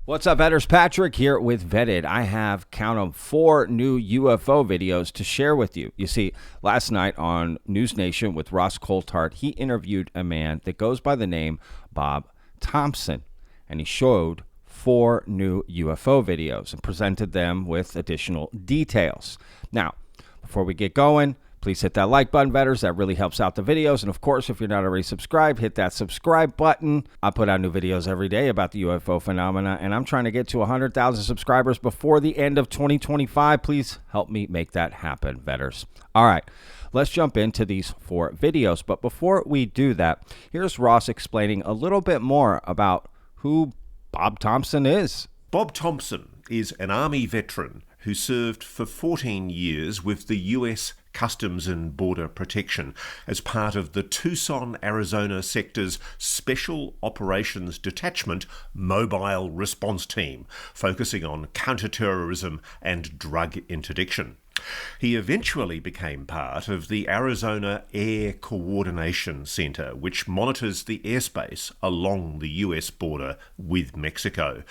What's up, Vetters? Patrick here with Vetted. I have, count them, 4 new UFO videos to share with you. You see, last night on Newsnation with Ross Coulthart, he interviewed a man that goes by the name Bob Thompson, and he showed 4 new UFO videos and presented them with additional details. Now, before we get going, please hit that like button, Vetters. That really helps out the videos. And of course, if you're not already subscribed, hit that subscribe button. I put out new videos every day about the UFO phenomena, and I'm trying to get to 100,000 subscribers before the end of 2025. Please help me make that happen, Vetters. All right, let's jump into these 4 videos. But before we do that, here's Ross explaining a little bit more about who Bob Thompson is. Bob Thompson is an Army veteran who served for 14 years with the U.S. Customs and Border Protection as part of the Tucson, Arizona sector's Special Operations Detachment Mobile Response Team, focusing on counterterrorism and drug interdiction. He eventually became part of the Arizona Air Coordination Center, which monitors the airspace along the US border with Mexico.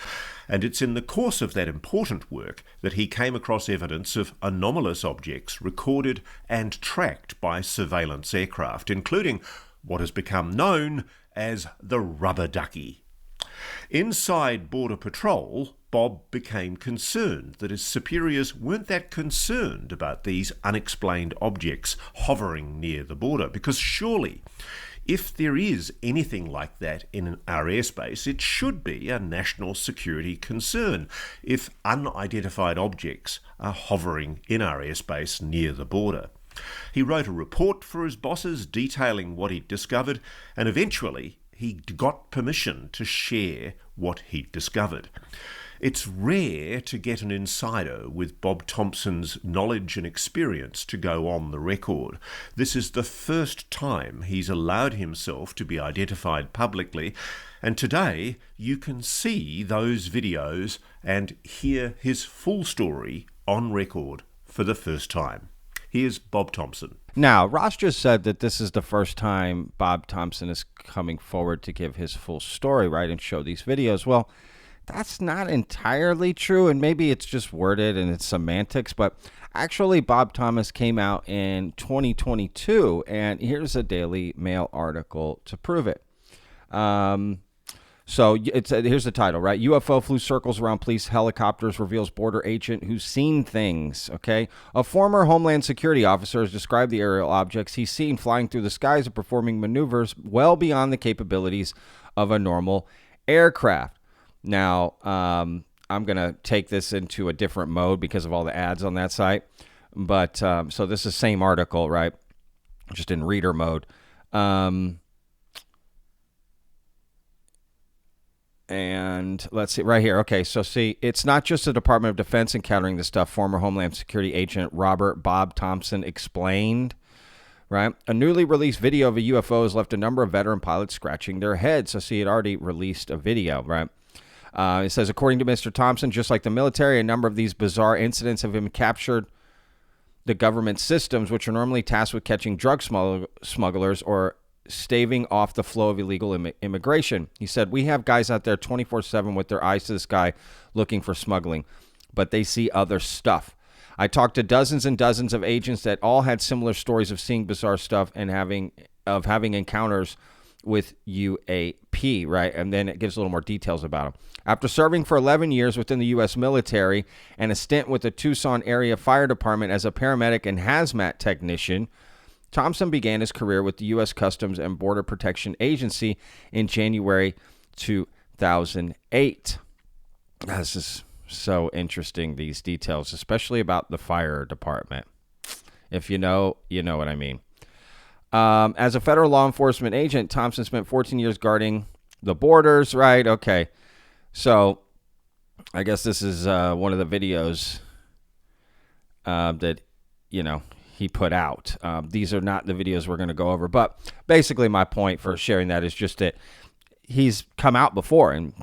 And it's in the course of that important work that he came across evidence of anomalous objects recorded and tracked by surveillance aircraft, including what has become known as the rubber ducky. Inside Border Patrol, Bob became concerned that his superiors weren't that concerned about these unexplained objects hovering near the border, because surely, if there is anything like that in our airspace, it should be a national security concern if unidentified objects are hovering in our airspace near the border. He wrote a report for his bosses detailing what he'd discovered, and eventually he got permission to share what he'd discovered. It's rare to get an insider with Bob Thompson's knowledge and experience to go on the record. This is the first time he's allowed himself to be identified publicly, and today you can see those videos and hear his full story on record for the first time. Here's Bob Thompson. Now, Ross just said that this is the first time Bob Thompson is coming forward to give his full story, right, and show these videos. Well, that's not entirely true, and maybe it's just worded and it's semantics, but actually Bob Thomas came out in 2022, and here's a Daily Mail article to prove it. So here's the title, right? UFO flew circles around police helicopters, reveals border agent who's seen things, okay? A former Homeland Security officer has described the aerial objects he's seen flying through the skies and performing maneuvers well beyond the capabilities of a normal aircraft. Now, I'm going to take this into a different mode because of all the ads on that site. But so this is the same article, right? Just in reader mode. And let's see right here. Okay, so see, it's not just the Department of Defense encountering this stuff. Former Homeland Security agent Bob Thompson explained, right? A newly released video of a UFO has left a number of veteran pilots scratching their heads. So see, it already released a video, right? It says, according to Mr. Thompson, just like the military, a number of these bizarre incidents have been captured the government systems, which are normally tasked with catching drug smugglers or staving off the flow of illegal immigration. He said, we have guys out there 24/7 with their eyes to the sky looking for smuggling, but they see other stuff. I talked to dozens and dozens of agents that all had similar stories of seeing bizarre stuff and having encounters with UAP, right? And then it gives a little more details about him. After serving for 11 years within the U.S. military and a stint with the Tucson area fire department as a paramedic and hazmat technician, Thompson began his career with the U.S. Customs and Border Protection Agency in January 2008. This is so interesting, these details, especially about the fire department. If you know, you know what I mean. As a federal law enforcement agent, Thompson spent 14 years guarding the borders, right? Okay. So I guess this is one of the videos that, he put out. These are not the videos we're going to go over. But basically my point for sharing that is just that he's come out before and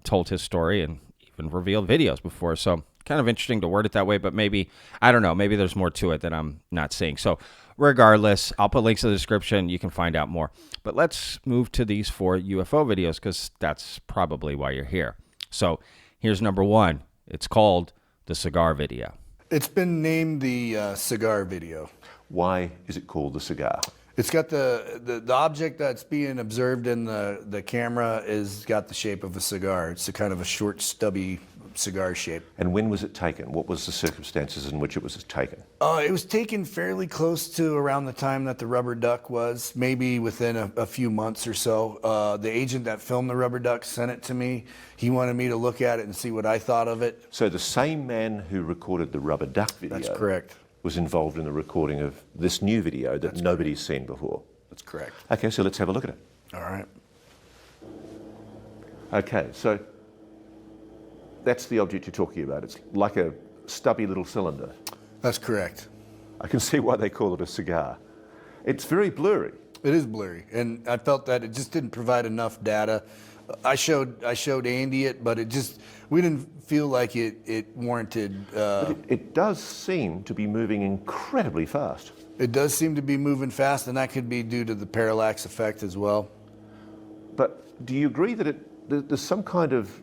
told his story and even revealed videos before. So kind of interesting to word it that way, but maybe, I don't know, maybe there's more to it that I'm not seeing. So regardless, I'll put links in the description. You can find out more. But let's move to these 4 UFO videos because that's probably why you're here. So Here's number one. It's called the Cigar video. It's been named the Cigar video. Why is it called the Cigar? It's got the object that's being observed in the camera is got the shape of a cigar. It's a kind of a short, stubby cigar shape. And when was it taken? What was the circumstances in which it was taken? It was taken fairly close to around the time that the rubber duck was, maybe within a few months or so. The agent that filmed the rubber duck sent it to me. He wanted me to look at it and see what I thought of it. So the same man who recorded the rubber duck video That's correct. was involved in the recording of this new video that nobody's seen before. That's correct. Okay, so let's have a look at it. All right. Okay, so that's the object you're talking about. It's like a stubby little cylinder. That's correct. I can see why they call it a cigar. It's very blurry. It is blurry, and I felt that it just didn't provide enough data. I showed Andy it, but we didn't feel like it warranted. But it does seem to be moving incredibly fast. It does seem to be moving fast, and that could be due to the parallax effect as well. But do you agree that there's some kind of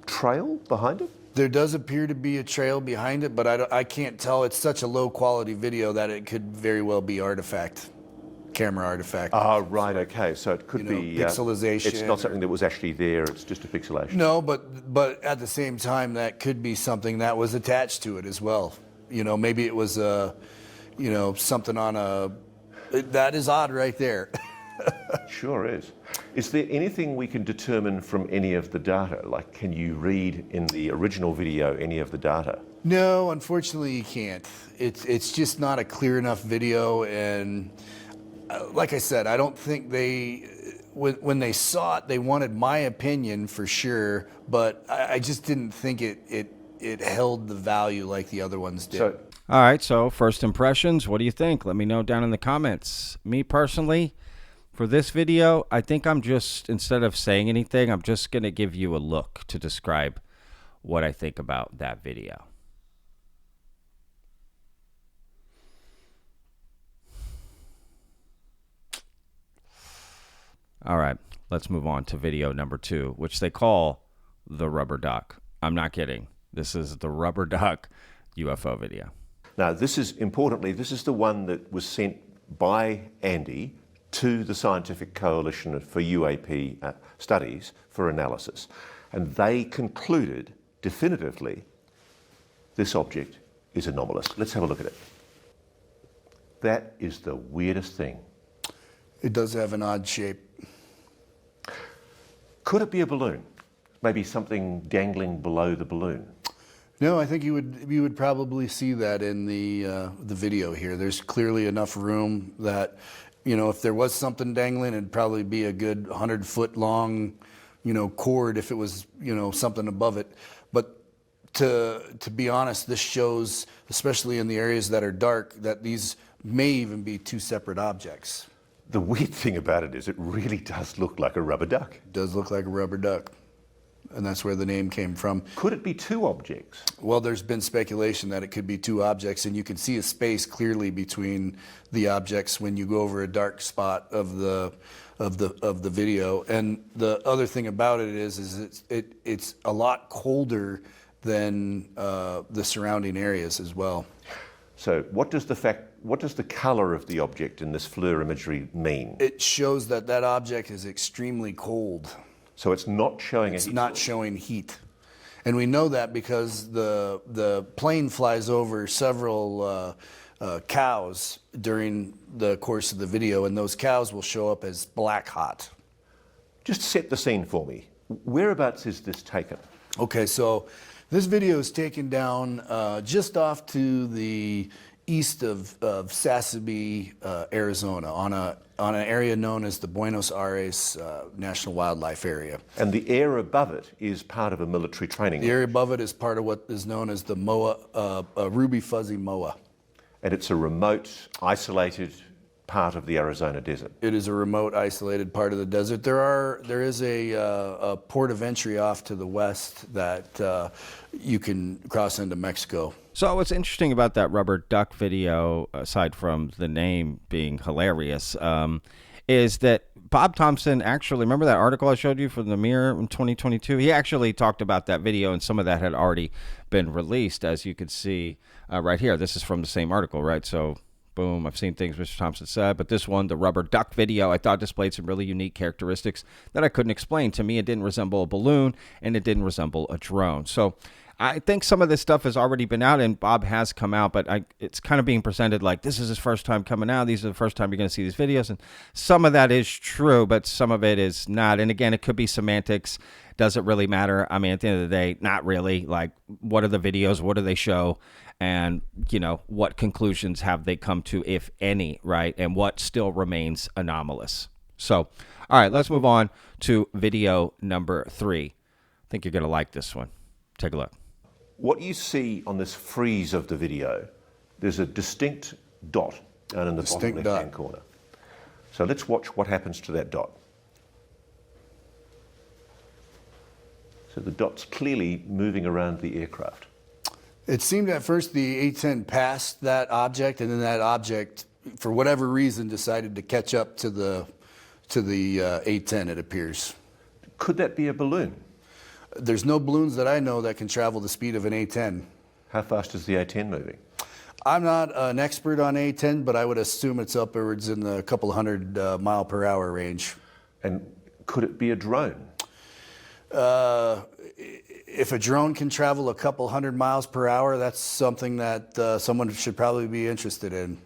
trail behind it? There does appear to be a trail behind it, but I can't tell. It's such a low quality video that it could very well be camera artifact. Ah, right, okay. So it could be pixelization. It's not something that was actually there, it's just a pixelation. No, but at the same time, that could be something that was attached to it as well. Maybe it was something on that is odd right there. Sure is. Is there anything we can determine from any of the data? Like, can you read in the original video any of the data? No, unfortunately you can't. It's just not a clear enough video, and like I said, I don't think when they saw it, they wanted my opinion for sure, but I just didn't think it held the value like the other ones did. So, All right, so first impressions, what do you think? Let me know down in the comments. Me personally, for this video, I think instead of saying anything, I'm just going to give you a look to describe what I think about that video. All right, let's move on to video number 2, which they call the rubber duck. I'm not kidding. This is the rubber duck UFO video. now, this is the one that was sent by Andy to the Scientific Coalition for UAP Studies for analysis. And they concluded definitively this object is anomalous. Let's have a look at it. That is the weirdest thing. It does have an odd shape. Could it be a balloon? Maybe something dangling below the balloon? No, I think you would probably see that in the video here. There's clearly enough room that, if there was something dangling, it'd probably be a good 100-foot long, cord if it was, something above it. But to be honest, this shows, especially in the areas that are dark, that these may even be two separate objects. The weird thing about it is it really does look like a rubber duck. It does look like a rubber duck, and that's where the name came from. Could it be two objects? Well, there's been speculation that it could be two objects, and you can see a space clearly between the objects when you go over a dark spot of the video. And the other thing about it is it's a lot colder than the surrounding areas as well. So what does the color of the object in this FLIR imagery mean? It shows that object is extremely cold. So it's not showing It's not showing heat. And we know that because the plane flies over several cows during the course of the video, and those cows will show up as black hot. Just set the scene for me. Whereabouts is this taken? Okay, so this video is taken down just off to the east of Sassabee, Arizona, on an area known as the Buenos Aires National Wildlife Area. And the air above it is part of a military training. The area above it is part of what is known as the MOA, Ruby Fuzzy MOA. And it's a remote, isolated part of the Arizona desert. It is a remote, isolated part of the desert. There is a port of entry off to the west that you can cross into Mexico. So what's interesting about that rubber duck video, aside from the name being hilarious, is that Bob Thompson actually, remember that article I showed you from the Mirror in 2022? He actually talked about that video, and some of that had already been released, as you can see right here. This is from the same article, right? So, boom, I've seen things Mr. Thompson said, but this one, the rubber duck video, I thought displayed some really unique characteristics that I couldn't explain. To me, it didn't resemble a balloon, and it didn't resemble a drone. So I think some of this stuff has already been out, and Bob has come out, but it's kind of being presented like this is his first time coming out. These are the first time you're going to see these videos, and some of that is true, but some of it is not. And again, it could be semantics. Does it really matter? I mean, at the end of the day, not really. Like, what are the videos? What do they show? And, what conclusions have they come to, if any, right? And what still remains anomalous? So, all right, let's move on to video number 3. I think you're going to like this one. Take a look. What you see on this freeze of the video, there's a distinct dot down in the bottom left-hand corner. So let's watch what happens to that dot. So the dot's clearly moving around the aircraft. It seemed at first the A-10 passed that object, and then that object, for whatever reason, decided to catch up to the A-10, it appears. Could that be a balloon? There's no balloons that I know that can travel the speed of an A-10. How fast is the A-10 moving? I'm not an expert on A-10, but I would assume it's upwards in the couple hundred mile per hour range. And could it be a drone? If a drone can travel a couple hundred miles per hour, that's something that someone should probably be interested in.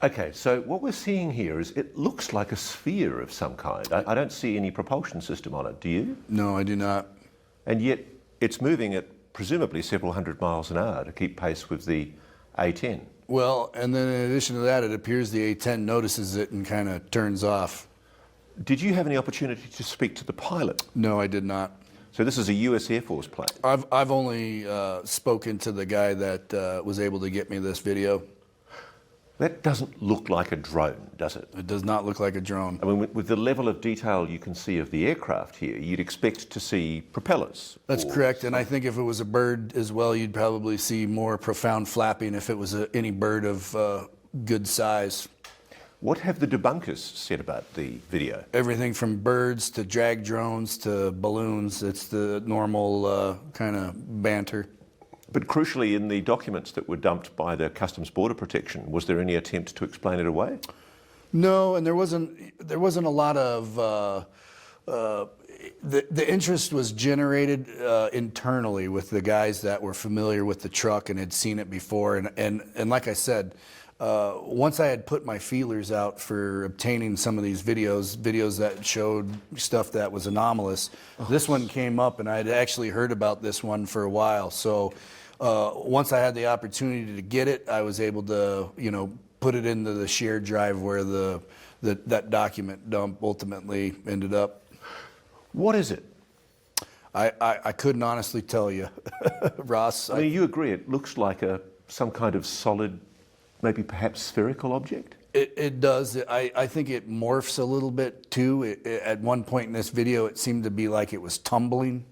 Okay, so what we're seeing here is it looks like a sphere of some kind. I don't see any propulsion system on it, do you? No, I do not. And yet it's moving at presumably several hundred miles an hour to keep pace with the A-10. Well, and then in addition to that, it appears the A-10 notices it and kind of turns off. Did you have any opportunity to speak to the pilot? No, I did not. So this is a US Air Force plane? I've only spoken to the guy that was able to get me this video. That doesn't look like a drone, does it? It does not look like a drone. I mean, with the level of detail you can see of the aircraft here, you'd expect to see propellers. That's correct, and I think if it was a bird as well, you'd probably see more profound flapping if it was any bird of good size. What have the debunkers said about the video? Everything from birds to drag drones to balloons. It's the normal kind of banter. But crucially, in the documents that were dumped by the Customs Border Protection, was there any attempt to explain it away? No, and there wasn't a lot of the interest was generated internally with the guys that were familiar with the truck and had seen it before, and like I said, once I had put my feelers out for obtaining some of these videos that showed stuff that was anomalous, this one came up, and I had actually heard about this one for a while. So once I had the opportunity to get it, I was able to, put it into the shared drive where that document dump ultimately ended up. What is it? I couldn't honestly tell you, Ross. I mean, you agree it looks like some kind of solid, maybe perhaps spherical object? It does. I think it morphs a little bit too. At one point in this video, it seemed to be like it was tumbling.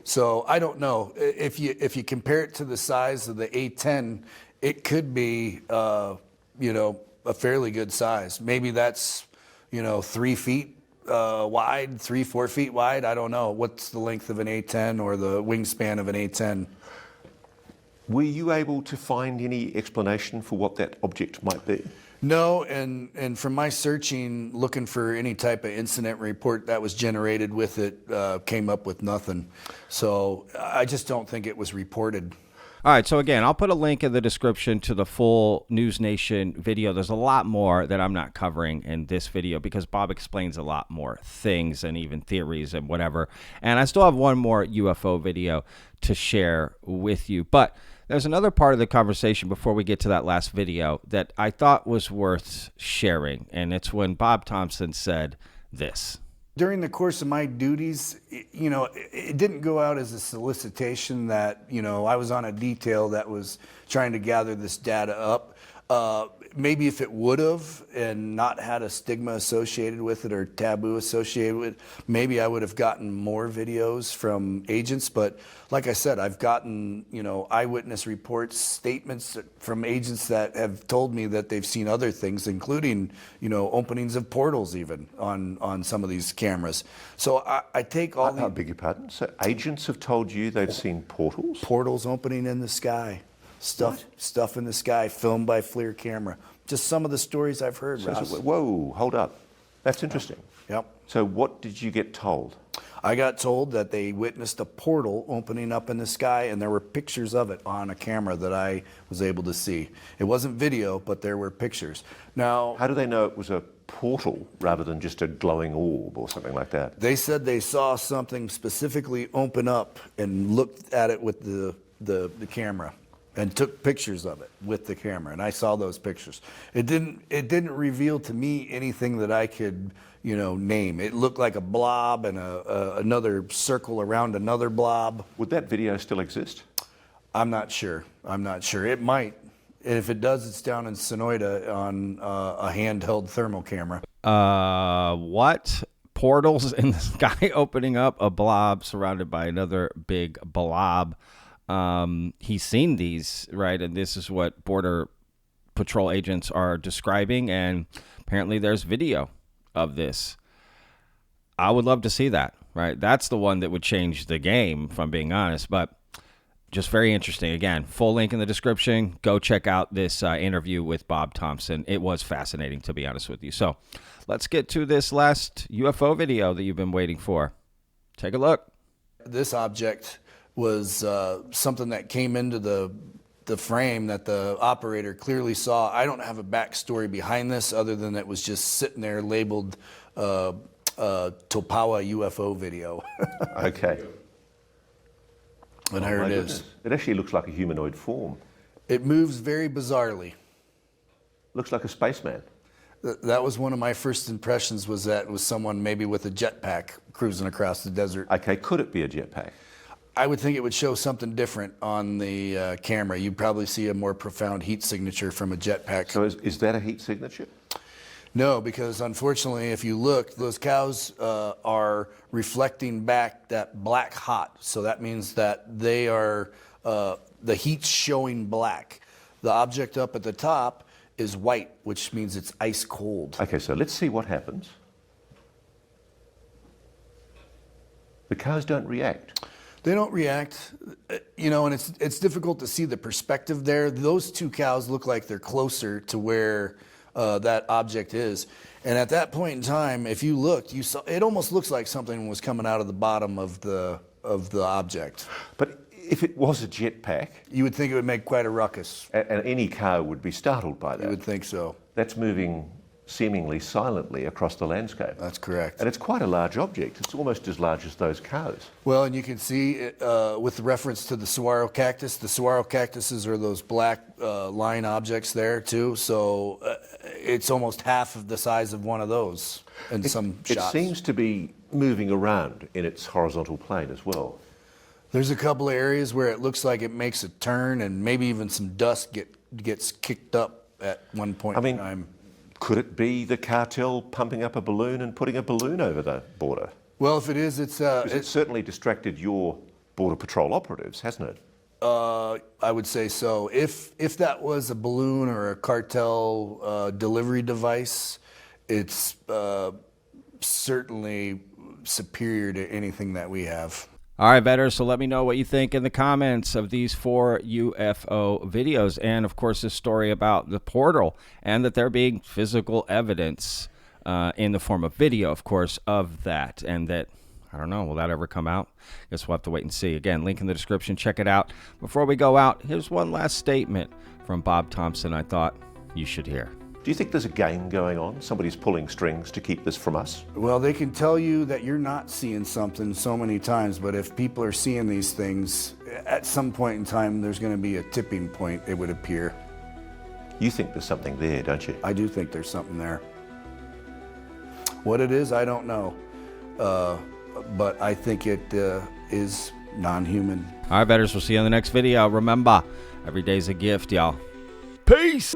So I don't know. If you compare it to the size of the A-10, it could be a fairly good size. Maybe that's 3 feet wide, 3-4 feet wide. I don't know. What's the length of an A-10 or the wingspan of an A-10? Were you able to find any explanation for what that object might be? No, and from my searching, looking for any type of incident report that was generated with it, came up with nothing. So I just don't think it was reported. All right, so again, I'll put a link in the description to the full Newsnation video. There's a lot more that I'm not covering in this video because Bob explains a lot more things and even theories and whatever. And I still have one more UFO video to share with you. But there's another part of the conversation before we get to that last video that I thought was worth sharing, and it's when Bob Thompson said this. During the course of my duties, it didn't go out as a solicitation that, I was on a detail that was trying to gather this data up. maybe if it would have and not had a stigma associated with it or taboo associated with it, maybe I would have gotten more videos from agents. But like I said, I've gotten, eyewitness reports, statements from agents that have told me that they've seen other things, including, openings of portals even on some of these cameras. So I take all I beg your pardon? So agents have told you they've seen portals? Portals opening in the sky. Stuff in the sky, filmed by FLIR camera. Just some of the stories I've heard, Ross. Whoa, hold up. That's interesting. Yep. So what did you get told? I got told that they witnessed a portal opening up in the sky, and there were pictures of it on a camera that I was able to see. It wasn't video, but there were pictures. Now, how do they know it was a portal rather than just a glowing orb or something like that? They said they saw something specifically open up and looked at it with the camera and took pictures of it with the camera, and I saw those pictures. It didn't reveal to me anything that I could name. It looked like a blob and another circle around another blob. Would that video still exist? I'm not sure. It might. If it does, it's down in Sonoyta on a handheld thermal camera. What? Portals in the sky opening up, a blob surrounded by another big blob. He's seen these, right? And this is what Border Patrol agents are describing. And apparently there's video of this. I would love to see that, right? That's the one that would change the game, if I'm being honest. But just very interesting. Again, full link in the description. Go check out this interview with Bob Thompson. It was fascinating, to be honest with you. So let's get to this last UFO video that you've been waiting for. Take a look. This object was something that came into the frame that the operator clearly saw. I don't have a backstory behind this other than it was just sitting there labeled Topawa UFO video. Okay. And here it is. It actually looks like a humanoid form. It moves very bizarrely. Looks like a spaceman. That was one of my first impressions, was that it was someone maybe with a jetpack cruising across the desert. Okay, could it be a jetpack? I would think it would show something different on the camera. You'd probably see a more profound heat signature from a jetpack. So is that a heat signature? No, because unfortunately, if you look, those cows are reflecting back that black hot. So that means that they are, the heat's showing black. The object up at the top is white, which means it's ice cold. Okay, so let's see what happens. The cows don't react. They don't react, and it's difficult to see the perspective there. Those two cows look like they're closer to where that object is. And at that point in time, if you looked, you saw it almost looks like something was coming out of the bottom of the object. But if it was a jetpack, you would think it would make quite a ruckus. And any cow would be startled by that. You would think so. That's moving seemingly silently across the landscape. That's correct. And it's quite a large object. It's almost as large as those cows. Well, and you can see with reference to the saguaro cactus, the saguaro cactuses are those black line objects there too. So it's almost half of the size of one of those in some shots. It seems to be moving around in its horizontal plane as well. There's a couple of areas where it looks like it makes a turn, and maybe even some dust gets kicked up at one point in time. Could it be the cartel pumping up a balloon and putting a balloon over the border? Well, if it is, it's certainly distracted your Border Patrol operatives, hasn't it? I would say so. If that was a balloon or a cartel delivery device, it's certainly superior to anything that we have. All right, betters, so let me know what you think in the comments of these 4 UFO videos, and of course this story about the portal, and that there being physical evidence in the form of video, of course, of that. And that, I don't know, will that ever come out? Guess we'll have to wait and see. Again, link in the description, check it out. Before we go out, here's one last statement from Bob Thompson I thought you should hear. Do you think there's a game going on? Somebody's pulling strings to keep this from us? Well, they can tell you that you're not seeing something so many times, but if people are seeing these things, at some point in time, there's going to be a tipping point, it would appear. You think there's something there, don't you? I do think there's something there. What it is, I don't know. But I think it is non-human. All right, betters, we'll see you in the next video. Remember, every day's a gift, y'all. Peace!